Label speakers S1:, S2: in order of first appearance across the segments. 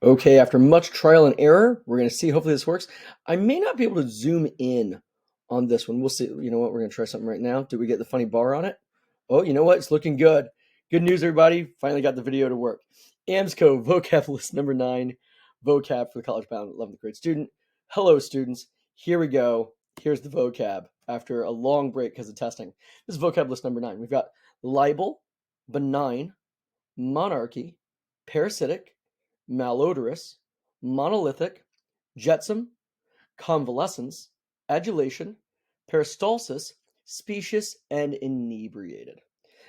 S1: Okay, after much trial and error, we're going to see. Hopefully this works. I may not be able to zoom in on this one. We'll see. You know what? We're going to try something right now. Did we get the funny bar on it? Oh, you know what? It's looking good. Good news, everybody. Finally got the video to work. AMSCO vocab list number 9. Vocab for the college-bound 11th grade student. Hello, students. Here we go. Here's the vocab after a long break because of testing. This is vocab list number 9. We've got libel, benign, monarchy, parasitic, malodorous, monolithic, jetsam, convalescence, adulation, peristalsis, specious, and inebriated.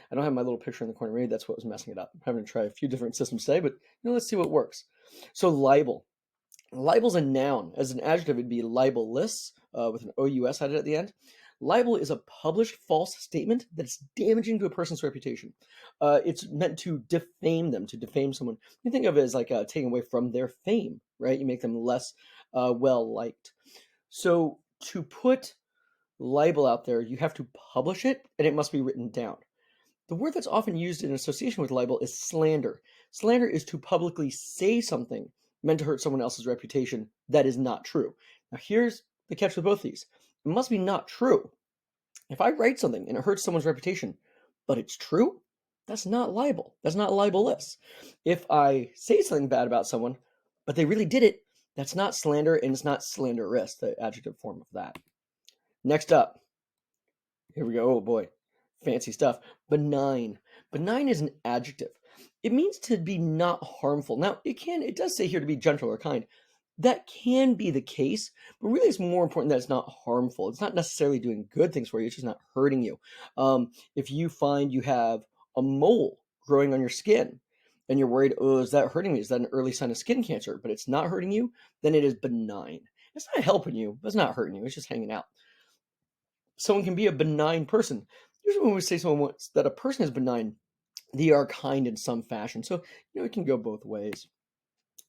S1: I don't have my little picture in the corner. Maybe that's what was messing it up. I'm having to try a few different systems today, but let's see what works. So libel. Libel's a noun. As an adjective, it'd be libelous with an OUS added at the end. Libel is a published false statement that's damaging to a person's reputation. It's meant to defame them, to defame someone. You think of it as like taking away from their fame, right? You make them less well-liked. So to put libel out there, you have to publish it, and it must be written down. The word that's often used in association with libel is slander. Slander is to publicly say something meant to hurt someone else's reputation that is not true. Now here's the catch with both these. It must be not true. If I write something and it hurts someone's reputation, but it's true, that's not libel. That's not libelous. If I say something bad about someone, but they really did it, that's not slander, and it's not slanderous, the adjective form of that. Next up, here we go. Oh boy, fancy stuff. Benign. Benign is an adjective. It means to be not harmful. Now, it does say here to be gentle or kind. That can be the case, but really it's more important that it's not harmful. It's not necessarily doing good things for you. It's just not hurting you. If you find you have a mole growing on your skin and you're worried, oh, is that hurting me? Is that an early sign of skin cancer? But it's not hurting you, then it is benign. It's not helping you, but it's not hurting you. It's just hanging out. Someone can be a benign person. Usually when we say that a person is benign, they are kind in some fashion. So, it can go both ways.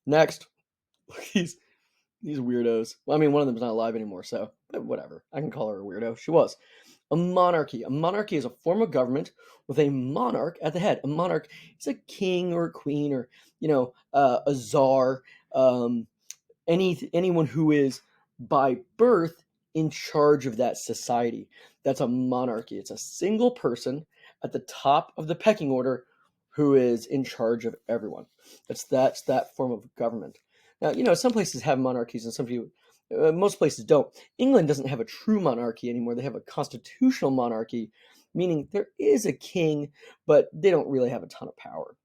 S1: Next. These weirdos. Well, I mean, one of them is not alive anymore, so but whatever. I can call her a weirdo. She was. A monarchy. A monarchy is a form of government with a monarch at the head. A monarch is a king or a queen or, a czar. Anyone who is by birth in charge of that society. That's a monarchy. It's a single person at the top of the pecking order who is in charge of everyone. That's that form of government. Now, some places have monarchies and most places don't. England doesn't have a true monarchy anymore. They have a constitutional monarchy, meaning there is a king, but they don't really have a ton of power.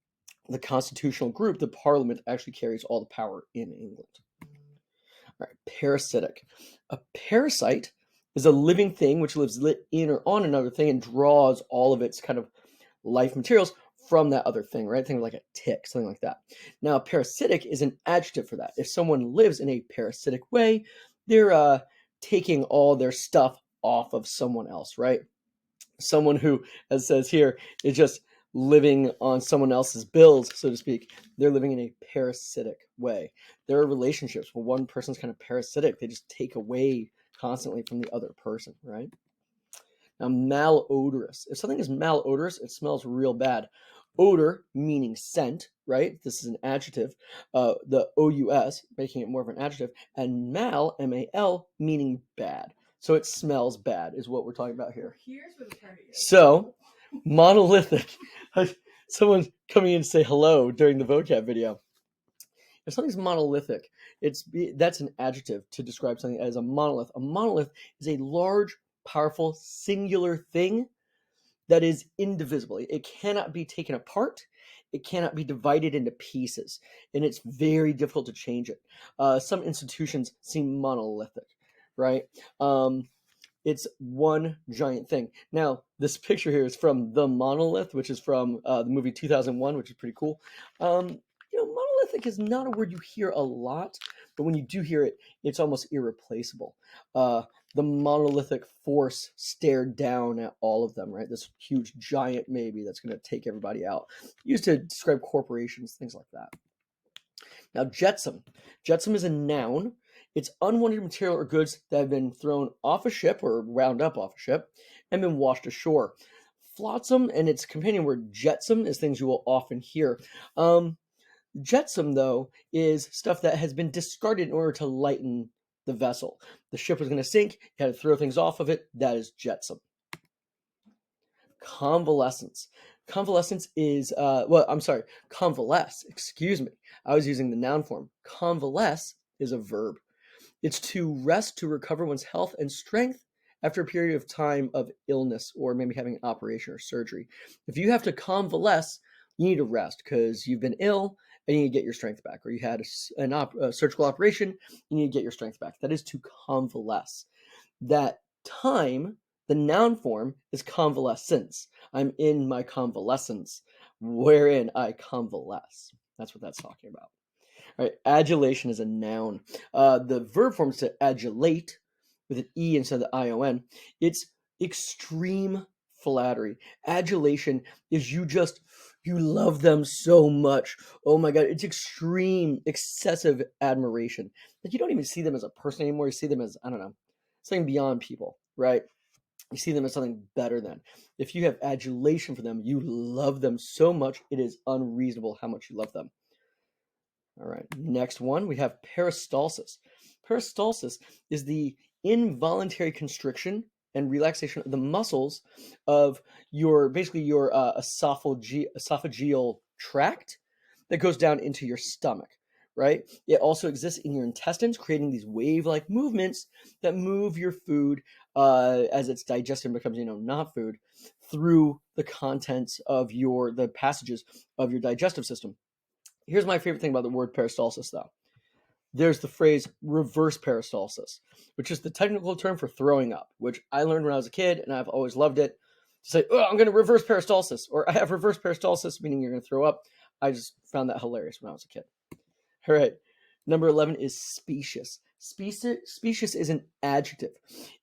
S1: The constitutional group, the parliament, actually carries all the power in England. All right, parasitic. A parasite is a living thing which lives in or on another thing and draws all of its kind of life materials from that other thing, right? Think like a tick, something like that. Now, parasitic is an adjective for that. If someone lives in a parasitic way, they're taking all their stuff off of someone else, right? Someone who, as it says here, is just living on someone else's bills, so to speak. They're living in a parasitic way. There are relationships where one person's kind of parasitic. They just take away constantly from the other person, right? Now, malodorous. If something is malodorous, it smells real bad. Odor, meaning scent, right? This is an adjective. The OUS, making it more of an adjective. And mal, M-A-L, meaning bad. So it smells bad is what we're talking about here.
S2: Here's where the party is.
S1: So, monolithic. Someone's coming in to say hello during the vocab video. If something's monolithic, that's an adjective to describe something as a monolith. A monolith is a large, powerful, singular thing that is indivisible. It cannot be taken apart. It cannot be divided into pieces, and it's very difficult to change it. Some institutions seem monolithic, right? It's one giant thing. Now, this picture here is from The Monolith, which is from the movie 2001, which is pretty cool. Monolithic is not a word you hear a lot, but when you do hear it, it's almost irreplaceable. The monolithic force stared down at all of them, right? This huge giant maybe that's going to take everybody out. Used to describe corporations, things like that. Now, jetsam. Jetsam is a noun. It's unwanted material or goods that have been thrown off a ship or wound up off a ship and been washed ashore. Flotsam and its companion word jetsam is things you will often hear. Jetsam, though, is stuff that has been discarded in order to lighten the vessel. The ship was going to sink, you had to throw things off of it. That is jetsam. Convalescence. Convalescence is, convalesce, excuse me. I was using the noun form. Convalesce is a verb. It's to rest, to recover one's health and strength after a period of time of illness or maybe having an operation or surgery. If you have to convalesce, you need to rest because you've been ill and you need to get your strength back, or you had a surgical operation, you need to get your strength back. That is to convalesce. That time, the noun form, is convalescence. I'm in my convalescence, wherein I convalesce. That's what that's talking about. All right, adulation is a noun. The verb form is to adulate with an E instead of the I-O-N. It's extreme flattery. Adulation is you love them so much. Oh my God, it's extreme, excessive admiration. Like you don't even see them as a person anymore. You see them as, I don't know, something beyond people, right? You see them as something better than. If you have adulation for them, you love them so much, it is unreasonable how much you love them. All right, next one, we have peristalsis. Peristalsis is the involuntary constriction and relaxation of the muscles of your esophageal tract that goes down into your stomach, right? It also exists in your intestines, creating these wave-like movements that move your food as it's digested and becomes, not food, through the contents of the passages of your digestive system. Here's my favorite thing about the word peristalsis, though. There's the phrase reverse peristalsis, which is the technical term for throwing up, which I learned when I was a kid, and I've always loved it. To say, oh, I'm going to reverse peristalsis, or I have reverse peristalsis, meaning you're going to throw up. I just found that hilarious when I was a kid. All right. Number 11 is specious. Specious is an adjective.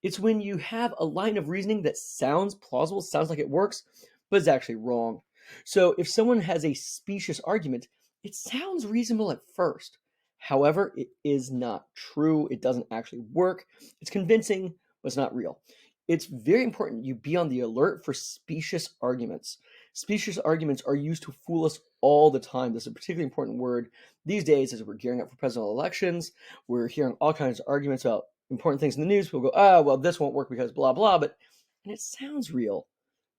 S1: It's when you have a line of reasoning that sounds plausible, sounds like it works, but is actually wrong. So if someone has a specious argument, it sounds reasonable at first. However, it is not true. It doesn't actually work. It's convincing, but it's not real. It's very important you be on the alert for specious arguments. Specious arguments are used to fool us all the time. This is a particularly important word these days as we're gearing up for presidential elections. We're hearing all kinds of arguments about important things in the news. People go, well, this won't work because blah, blah, and it sounds real.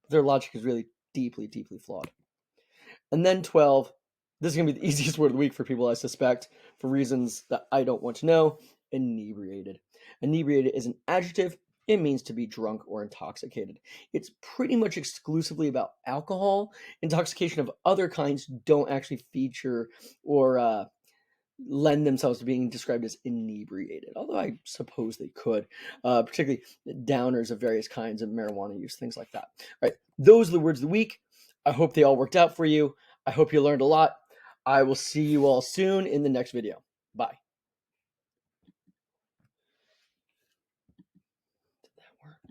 S1: But their logic is really deeply, deeply flawed. And then 12, this is going to be the easiest word of the week for people, I suspect, for reasons that I don't want to know. Inebriated. Inebriated is an adjective. It means to be drunk or intoxicated. It's pretty much exclusively about alcohol. Intoxication of other kinds don't actually feature or lend themselves to being described as inebriated, although I suppose they could, particularly downers of various kinds of marijuana use, things like that. All right, those are the words of the week. I hope they all worked out for you. I hope you learned a lot. I will see you all soon in the next video. Bye.